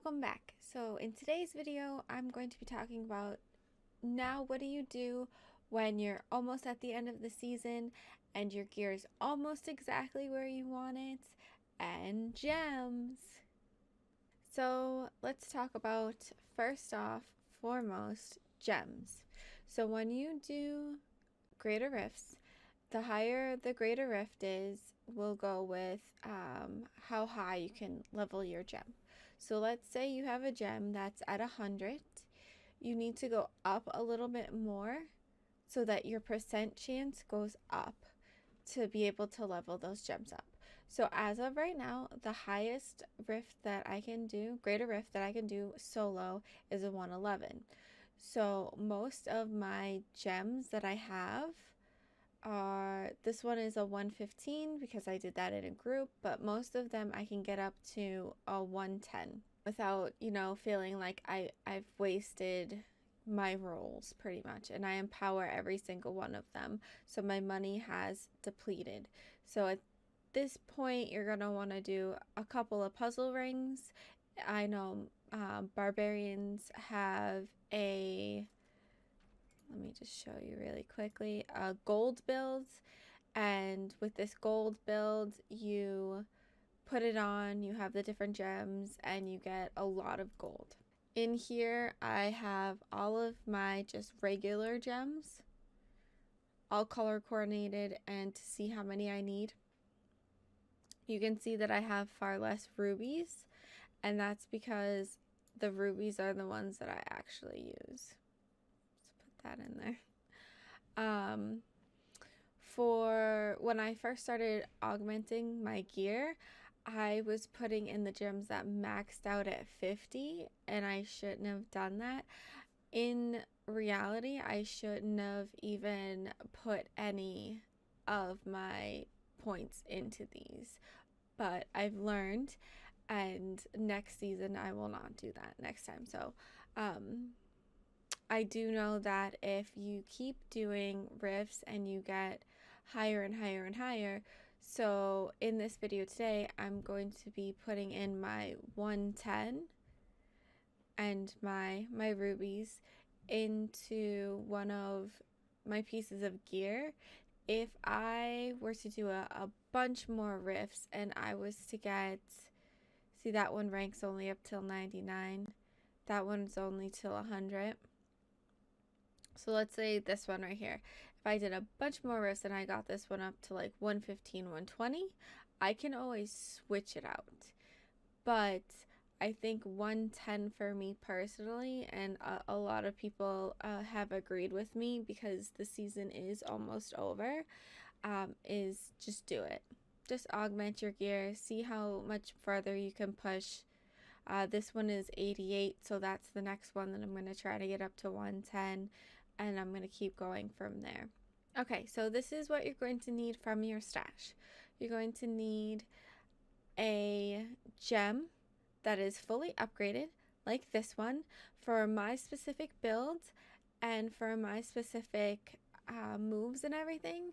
welcome back. So in today's video, I'm going to be talking about now what do you do when you're almost at the end of the season and your gear is almost exactly where you want it, and gems. So let's talk about, first off, foremost, gems. So when you do greater rifts, the higher the greater rift is, will go with how high you can level your gem. So let's say you have a gem that's at 100. You need to go up a little bit more so that your percent chance goes up to be able to level those gems up. So as of right now, the highest rift that I can do, greater rift that I can do solo, is a 111. So most of my gems that I have are, this one is a 115 because I did that in a group, but most of them I can get up to a 110 without, feeling like I've wasted my rolls pretty much, and I empower every single one of them, so my money has depleted. So at this point, you're gonna want to do a couple of puzzle rings. I know barbarians have a, let me just show you really quickly, a gold build, and with this gold build you put it on, you have the different gems, and you get a lot of gold. In here I have all of my just regular gems, all color coordinated, and to see how many I need, you can see that I have far less rubies, and that's because the rubies are the ones that I actually use. Let's put that in there. For when I first started augmenting my gear, I was putting in the gems that maxed out at 50, and I shouldn't have done that. In reality, I shouldn't have even put any of my points into these, but I've learned, and next season I will not do that next time. So I do know that if you keep doing rifts and you get higher and higher and higher, so in this video today, I'm going to be putting in my 110 and my rubies into one of my pieces of gear. If I were to do a bunch more rifts and I was to get, see, that one ranks only up till 99. That one's only till 100. So let's say this one right here, if I did a bunch more rifts and I got this one up to like 115, 120, I can always switch it out. But I think 110 for me personally, and a lot of people have agreed with me because the season is almost over, is just do it. Just augment your gear, see how much further you can push. This one is 88, so that's the next one that I'm going to try to get up to 110, and I'm going to keep going from there. Okay, so this is what you're going to need from your stash. You're going to need a gem that is fully upgraded, like this one, for my specific build and for my specific moves and everything.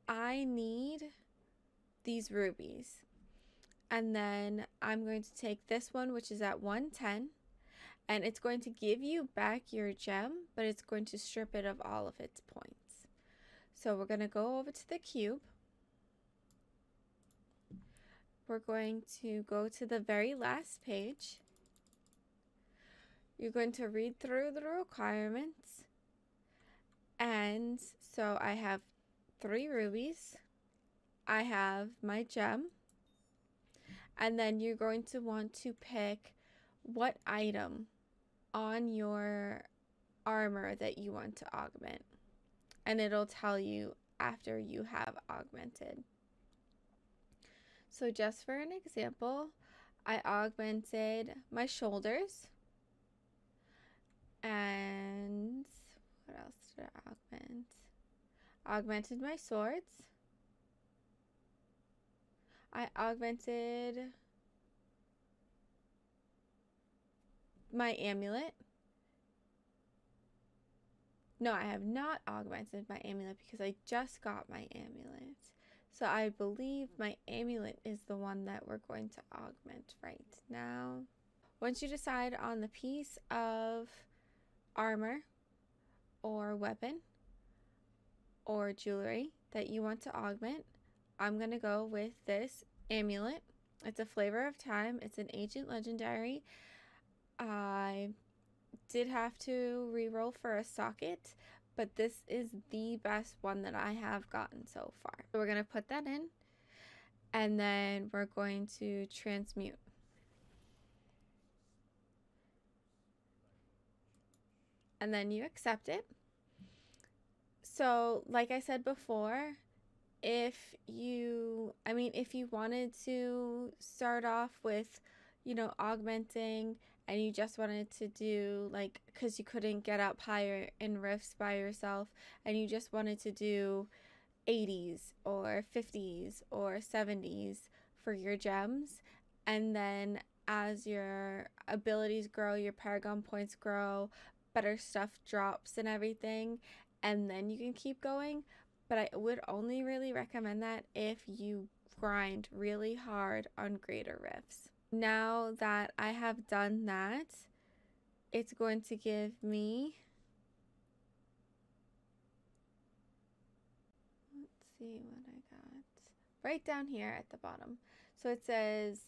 I need these rubies. And then I'm going to take this one, which is at 110, and it's going to give you back your gem, but it's going to strip it of all of its points. So we're going to go over to the cube. We're going to go to the very last page. You're going to read through the requirements. And so I have 3 rubies. I have my gem. And then you're going to want to pick what item on your armor that you want to augment. And it'll tell you after you have augmented. So just for an example, I augmented my shoulders. And what else did I augment? Augmented my swords. I augmented my amulet. No, I have not augmented my amulet because I just got my amulet. So I believe my amulet is the one that we're going to augment right now. once you decide on the piece of armor or weapon or jewelry that you want to augment, I'm going to go with this amulet. It's a Flavor of Time. It's an ancient legendary. I did have to reroll for a socket, but this is the best one that I have gotten so far. So we're going to put that in, and then we're going to transmute. And then you accept it. So like I said before, if you wanted to start off with, augmenting, and you just wanted to do, like, because you couldn't get up higher in rifts by yourself, and you just wanted to do 80s or 50s or 70s for your gems, and then as your abilities grow, your paragon points grow, better stuff drops and everything, and then you can keep going. But I would only really recommend that if you grind really hard on greater rifts. Now that I have done that, it's going to give me, let's see what I got right down here at the bottom. So it says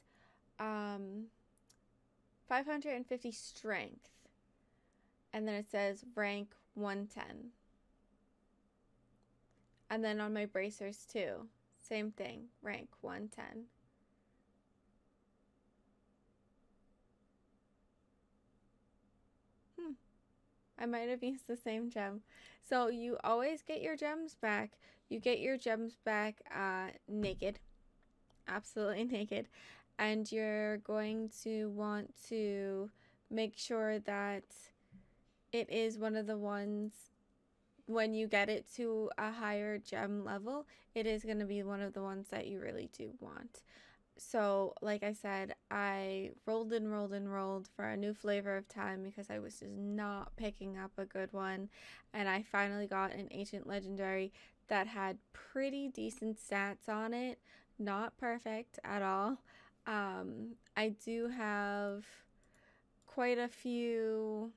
550 strength, and then it says rank 110. And then on my bracers too, same thing, rank 110. I might have used the same gem. So you always get your gems back. You get your gems back naked, absolutely naked. And you're going to want to make sure that it is one of the ones, when you get it to a higher gem level, it is going to be one of the ones that you really do want. So like I said, I rolled and rolled and rolled for a new Flavor of Time because I was just not picking up a good one, and I finally got an ancient legendary that had pretty decent stats on it. Not perfect at all. I do have quite a few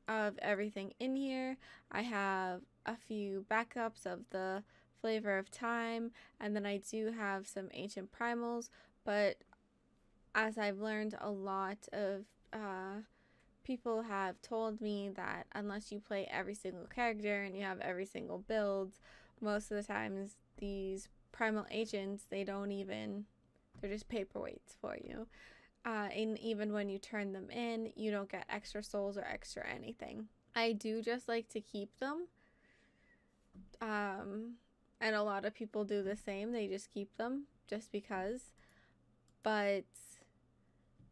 of everything in here. I have a few backups of the Flavor of Time, and then I do have some ancient primals, but as I've learned, a lot of people have told me that unless you play every single character and you have every single build, most of the times these primal agents, they're just paperweights for you. And even when you turn them in, you don't get extra souls or extra anything. I do just like to keep them. And a lot of people do the same. They just keep them just because. But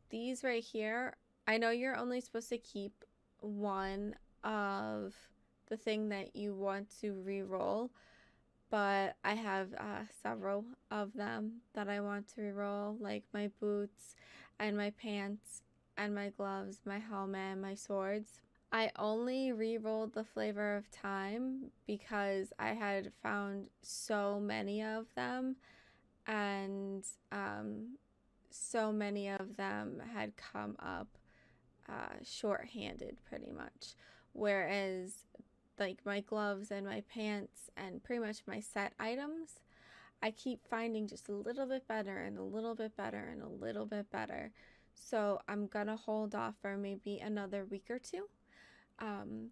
these right here, I know you're only supposed to keep one of the thing that you want to re-roll, but I have several of them that I want to re-roll, like my boots and my pants and my gloves, my helmet, and my swords. I only re-rolled the Flavor of Time because I had found so many of them, and so many of them had come up short-handed pretty much, whereas like my gloves and my pants and pretty much my set items, I keep finding just a little bit better and a little bit better and a little bit better. So I'm gonna hold off for maybe another week or two.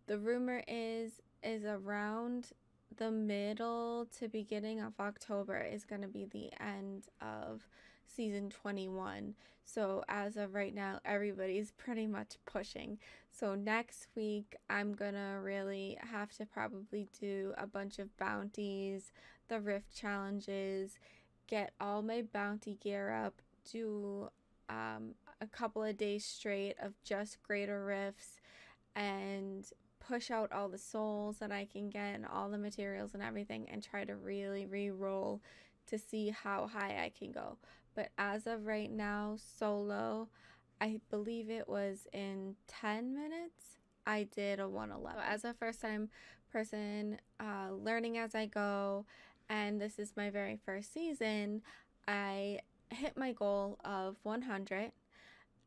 The rumor is around the middle to beginning of October is going to be the end of season 21. So as of right now, everybody's pretty much pushing. So next week, I'm gonna really have to probably do a bunch of bounties, the rift challenges, get all my bounty gear up, do a couple of days straight of just greater rifts, and push out all the souls that I can get and all the materials and everything, and try to really re-roll to see how high I can go. But as of right now, solo, I believe it was in 10 minutes, I did a 111. So as a first time person, learning as I go, and this is my very first season, I hit my goal of 100,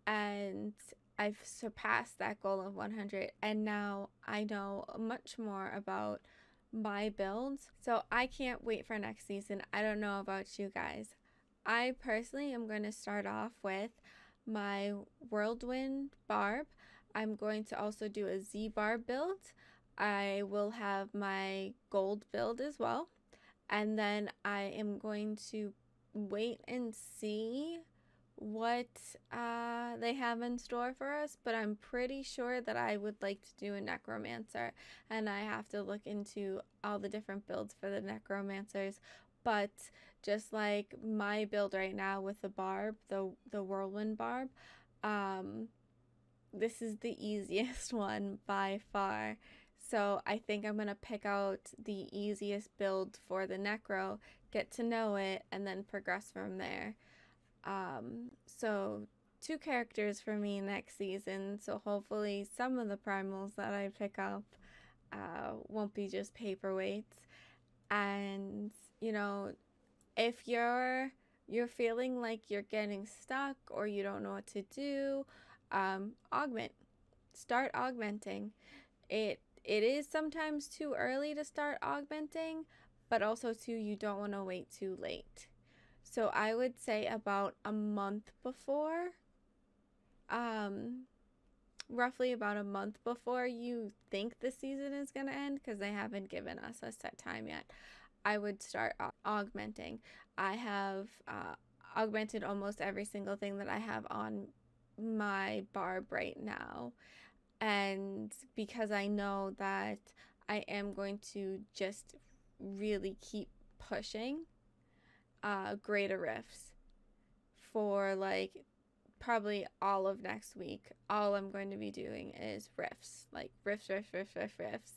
and I've surpassed that goal of 100, and now I know much more about my builds. So I can't wait for next season. I don't know about you guys. I personally am going to start off with my Whirlwind Barb. I'm going to also do a Z Barb build. I will have my gold build as well. And then I am going to wait and see what they have in store for us, but I'm pretty sure that I would like to do a necromancer, and I have to look into all the different builds for the necromancers. But just like my build right now with the barb, the whirlwind barb, this is the easiest one by far. So I think I'm gonna pick out the easiest build for the necro, get to know it, and then progress from there. So 2 characters for me next season, so hopefully some of the primals that I pick up won't be just paperweights. And you know, if you're feeling like you're getting stuck or you don't know what to do, augment. Start augmenting. It is sometimes too early to start augmenting, but also too you don't want to wait too late. So I would say about a month before, roughly about a month before you think the season is going to end, because they haven't given us a set time yet, I would start augmenting. I have augmented almost every single thing that I have on my barb right now. And because I know that I am going to just really keep pushing greater rifts for like probably all of next week. All I'm going to be doing is rifts, like rifts.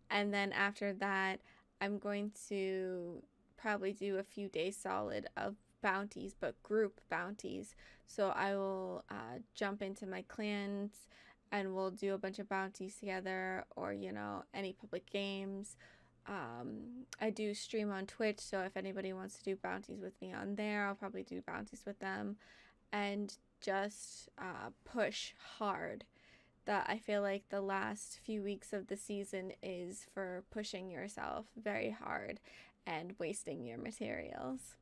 And then after that, I'm going to probably do a few days solid of bounties, but group bounties. So I will jump into my clans and we'll do a bunch of bounties together, or any public games. I do stream on Twitch, so if anybody wants to do bounties with me on there, I'll probably do bounties with them, and just push hard. That I feel like the last few weeks of the season is for pushing yourself very hard and wasting your materials.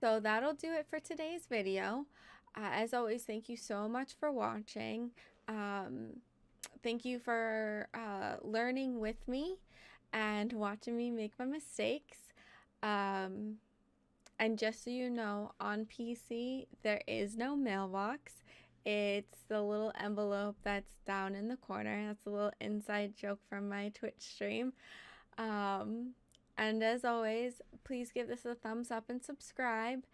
So that'll do it for today's video. As always, thank you so much for watching. Thank you for learning with me and watching me make my mistakes. And just so you know, on PC, there is no mailbox. It's the little envelope that's down in the corner. That's a little inside joke from my Twitch stream. And as always, please give this a thumbs up and subscribe.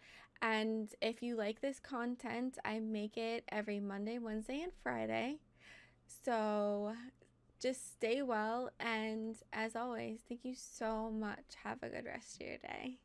And if you like this content, I make it every Monday, Wednesday, and Friday. So just stay well. And as always, thank you so much. Have a good rest of your day.